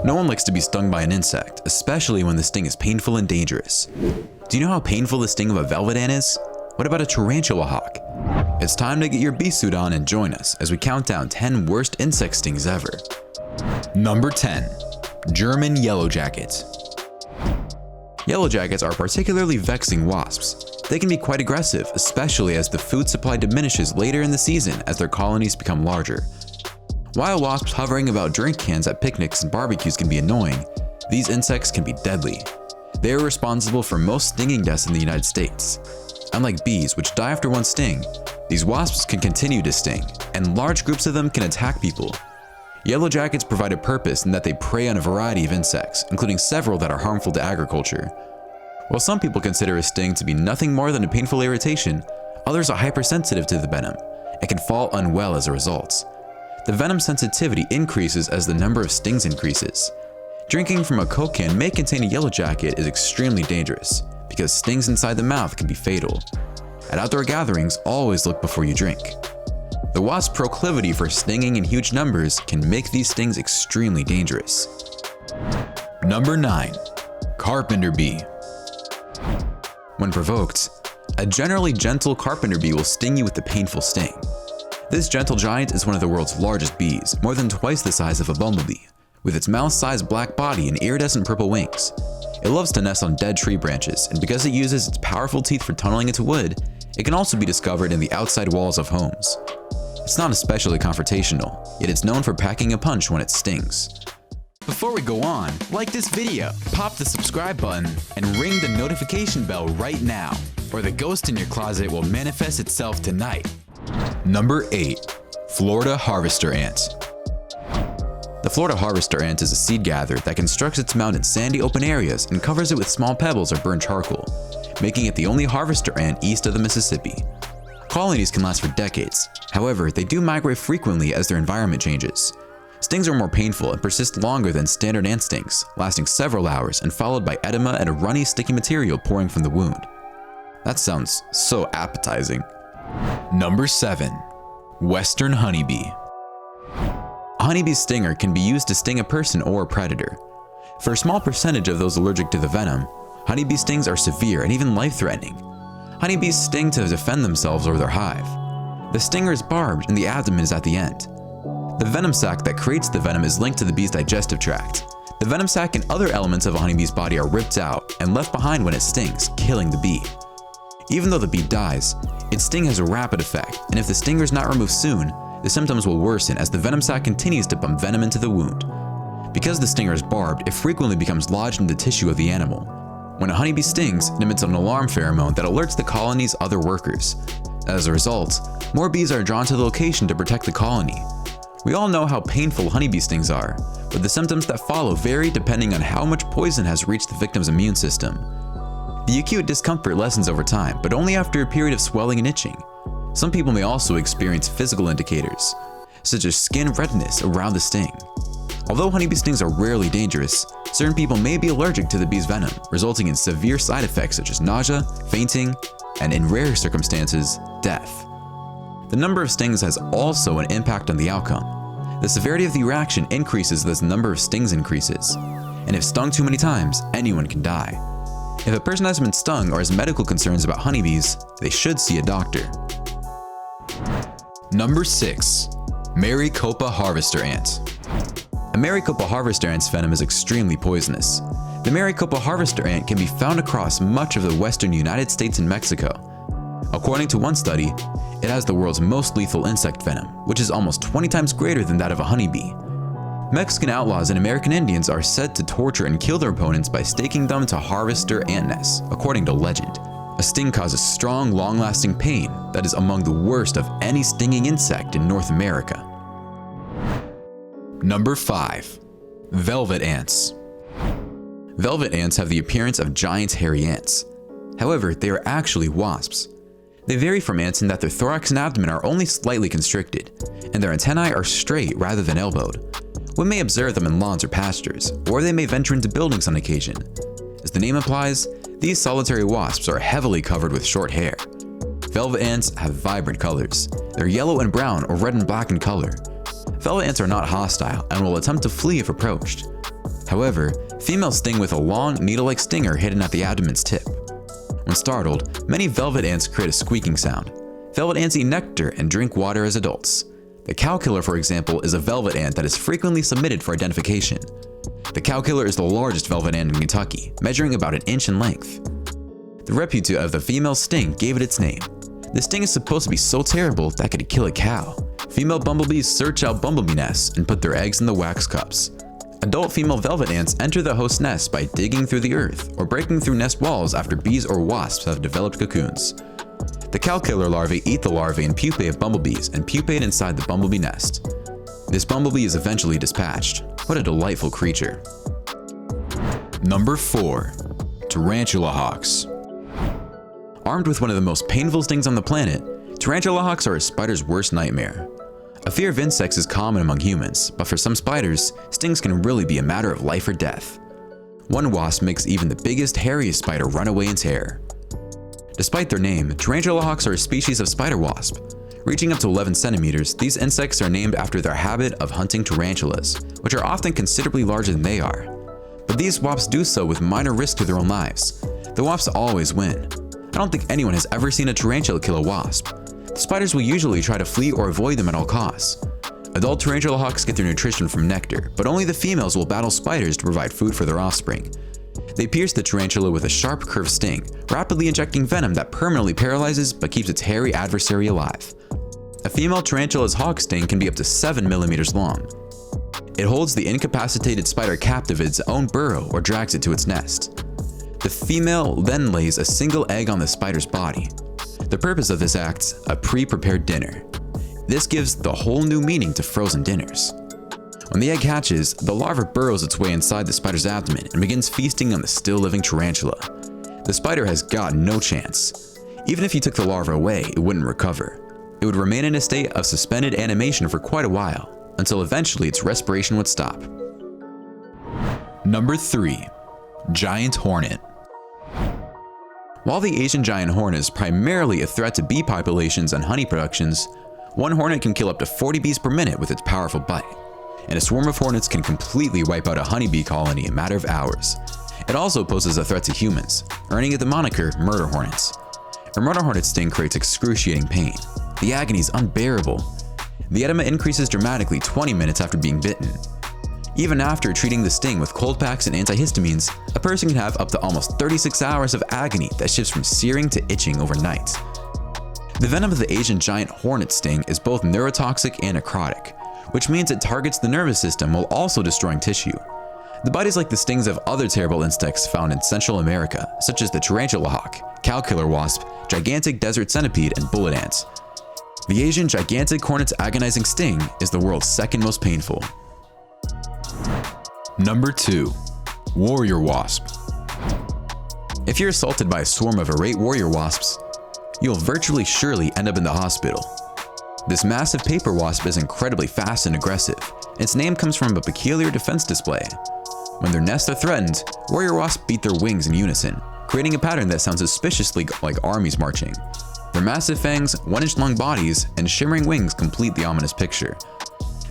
No one likes to be stung by an insect, especially when the sting is painful and dangerous. Do you know how painful the sting of a velvet ant is? What about a Tarantula Hawk? It's time to get your bee suit on and join us as we count down 10 worst insect stings ever. Number 10. German yellow jackets. Yellow jackets are particularly vexing wasps. They can be quite aggressive, especially as the food supply diminishes later in the season as their colonies become larger. While wasps hovering about drink cans at picnics and barbecues can be annoying, these insects can be deadly. They are responsible for most stinging deaths in the United States. Unlike bees, which die after one sting, these wasps can continue to sting, and large groups of them can attack people. Yellow jackets provide a purpose in that they prey on a variety of insects, including several that are harmful to agriculture. While some people consider a sting to be nothing more than a painful irritation, others are hypersensitive to the venom and can fall unwell as a result. The venom sensitivity increases as the number of stings increases. Drinking from a Coke can may contain a yellow jacket is extremely dangerous because stings inside the mouth can be fatal. At outdoor gatherings, always look before you drink. The wasp's proclivity for stinging in huge numbers can make these stings extremely dangerous. Number 9. Carpenter bee. When provoked, a generally gentle carpenter bee will sting you with a painful sting. This gentle giant is one of the world's largest bees, more than twice the size of a bumblebee, with its mouse-sized black body and iridescent purple wings. It loves to nest on dead tree branches, and because it uses its powerful teeth for tunneling into wood, it can also be discovered in the outside walls of homes. It's not especially confrontational, yet it's known for packing a punch when it stings. Before we go on, like this video, pop the subscribe button, and ring the notification bell right now, or the ghost in your closet will manifest itself tonight. Number 8. Florida harvester ant. The Florida harvester ant is a seed gatherer that constructs its mound in sandy open areas and covers it with small pebbles or burnt charcoal, making it the only harvester ant east of the Mississippi. Colonies can last for decades. However, they do migrate frequently as their environment changes. Stings are more painful and persist longer than standard ant stings, lasting several hours and followed by edema and a runny, sticky material pouring from the wound. That sounds so appetizing. Number 7. Western honeybee. A honeybee's stinger can be used to sting a person or a predator. For a small percentage of those allergic to the venom, honeybee stings are severe and even life-threatening. Honeybees sting to defend themselves or their hive. The stinger is barbed and the abdomen is at the end. The venom sac that creates the venom is linked to the bee's digestive tract. The venom sac and other elements of a honeybee's body are ripped out and left behind when it stings, killing the bee. Even though the bee dies, its sting has a rapid effect, and if the stinger is not removed soon, the symptoms will worsen as the venom sac continues to pump venom into the wound. Because the stinger is barbed, it frequently becomes lodged in the tissue of the animal. When a honeybee stings, it emits an alarm pheromone that alerts the colony's other workers. As a result, more bees are drawn to the location to protect the colony. We all know how painful honeybee stings are, but the symptoms that follow vary depending on how much poison has reached the victim's immune system. The acute discomfort lessens over time, but only after a period of swelling and itching. Some people may also experience physical indicators, such as skin redness around the sting. Although honeybee stings are rarely dangerous, certain people may be allergic to the bee's venom, resulting in severe side effects such as nausea, fainting, and in rare circumstances, death. The number of stings has also an impact on the outcome. The severity of the reaction increases as the number of stings increases, and if stung too many times, anyone can die. If a person has been stung or has medical concerns about honeybees, they should see a doctor. Number 6. MARICOPA harvester ant. A MARICOPA harvester ant's venom is extremely poisonous. The MARICOPA harvester ant can be found across much of the western United States and Mexico. According to one study, it has the world's most lethal insect venom, which is almost 20 times greater than that of a honeybee. Mexican outlaws and American Indians are said to torture and kill their opponents by staking them to harvester ant nests, according to legend. A sting causes strong, long-lasting pain that is among the worst of any stinging insect in North America. Number 5. Velvet ants. Velvet ants have the appearance of giant hairy ants. However, they are actually wasps. They vary from ants in that their thorax and abdomen are only slightly constricted, and their antennae are straight rather than elbowed. One may observe them in lawns or pastures, or they may venture into buildings on occasion. As the name implies, these solitary wasps are heavily covered with short hair. Velvet ants have vibrant colors. They're yellow and brown or red and black in color. Velvet ants are not hostile and will attempt to flee if approached. However, females sting with a long, needle-like stinger hidden at the abdomen's tip. When startled, many velvet ants create a squeaking sound. Velvet ants eat nectar and drink water as adults. The cowkiller, for example, is a velvet ant that is frequently submitted for identification. The cowkiller is the largest velvet ant in Kentucky, measuring about an inch in length. The repute of the female sting gave it its name. The sting is supposed to be so terrible that it could kill a cow. Female bumblebees search out bumblebee nests and put their eggs in the wax cups. Adult female velvet ants enter the host nest by digging through the earth or breaking through nest walls after bees or wasps have developed cocoons. The cowkiller larvae eat the larvae and pupae of bumblebees and pupate inside the bumblebee nest. This bumblebee is eventually dispatched. What a delightful creature. Number 4. Tarantula hawks. Armed with one of the most painful stings on the planet, tarantula hawks are a spider's worst nightmare. A fear of insects is common among humans, but for some spiders, stings can really be a matter of life or death. One wasp makes even the biggest, hairiest spider run away in terror. Despite their name, tarantula hawks are a species of spider wasp. Reaching up to 11 centimeters, these insects are named after their habit of hunting tarantulas, which are often considerably larger than they are. But these wasps do so with minor risk to their own lives. The wasps always win. I don't think anyone has ever seen a tarantula kill a wasp. The spiders will usually try to flee or avoid them at all costs. Adult tarantula hawks get their nutrition from nectar, but only the females will battle spiders to provide food for their offspring. They pierce the tarantula with a sharp curved sting, rapidly injecting venom that permanently paralyzes but keeps its hairy adversary alive. A female tarantula's hawk sting can be up to 7 millimeters long. It holds the incapacitated spider captive in its own burrow or drags it to its nest. The female then lays a single egg on the spider's body. The purpose of this act, a pre-prepared dinner. This gives the whole new meaning to frozen dinners. When the egg hatches, the larva burrows its way inside the spider's abdomen and begins feasting on the still-living tarantula. The spider has got no chance. Even if you took the larva away, it wouldn't recover. It would remain in a state of suspended animation for quite a while, until eventually its respiration would stop. Number 3. Giant hornet. While the Asian giant hornet is primarily a threat to bee populations and honey productions, one hornet can kill up to 40 bees per minute with its powerful bite, and a swarm of hornets can completely wipe out a honeybee colony in a matter of hours. It also poses a threat to humans, earning it the moniker murder hornets. A murder hornet sting creates excruciating pain. The agony is unbearable. The edema increases dramatically 20 minutes after being bitten. Even after treating the sting with cold packs and antihistamines, a person can have up to almost 36 hours of agony that shifts from searing to itching overnight. The venom of the Asian giant hornet sting is both neurotoxic and necrotic, which means it targets the nervous system while also destroying tissue. The bite is like the stings of other terrible insects found in Central America, such as the tarantula hawk, cowkiller wasp, gigantic desert centipede, and bullet ants. The Asian gigantic hornet's agonizing sting is the world's second most painful. Number 2. Warrior wasp. If you're assaulted by a swarm of irate warrior wasps, you'll virtually surely end up in the hospital. This massive paper wasp is incredibly fast and aggressive. Its name comes from a peculiar defense display. When their nests are threatened, warrior wasps beat their wings in unison, creating a pattern that sounds suspiciously like armies marching. Their massive fangs, 1-inch long bodies, and shimmering wings complete the ominous picture.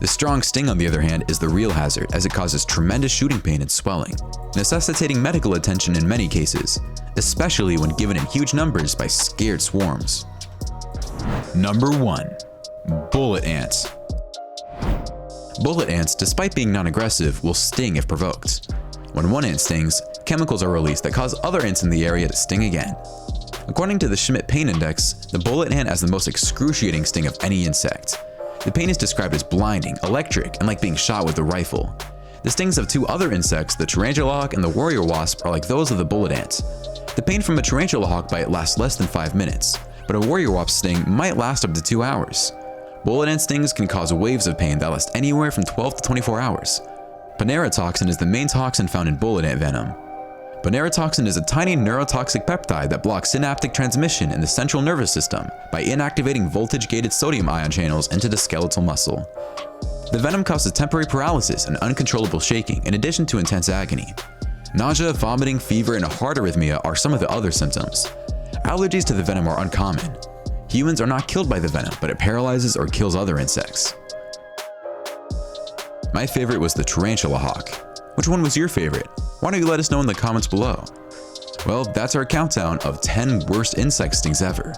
The strong sting, on the other hand, is the real hazard, as it causes tremendous shooting pain and swelling, necessitating medical attention in many cases, especially when given in huge numbers by scared swarms. Number 1. Bullet ants. Bullet ants, despite being non-aggressive, will sting if provoked. When one ant stings, chemicals are released that cause other ants in the area to sting again. According to the Schmidt Pain Index, the bullet ant has the most excruciating sting of any insect. The pain is described as blinding, electric, and like being shot with a rifle. The stings of 2 other insects, the tarantula hawk and the warrior wasp, are like those of the bullet ant. The pain from a tarantula hawk bite lasts less than 5 minutes, but a warrior wasp sting might last up to 2 hours. Bullet ant stings can cause waves of pain that last anywhere from 12 to 24 hours. Panerotoxin is the main toxin found in bullet ant venom. Panerotoxin is a tiny neurotoxic peptide that blocks synaptic transmission in the central nervous system by inactivating voltage-gated sodium ion channels into the skeletal muscle. The venom causes temporary paralysis and uncontrollable shaking in addition to intense agony. Nausea, vomiting, fever, and a heart arrhythmia are some of the other symptoms. Allergies to the venom are uncommon. Humans are not killed by the venom, but it paralyzes or kills other insects. My favorite was the tarantula hawk. Which one was your favorite? Why don't you let us know in the comments below? Well, that's our countdown of 10 worst insect stings ever.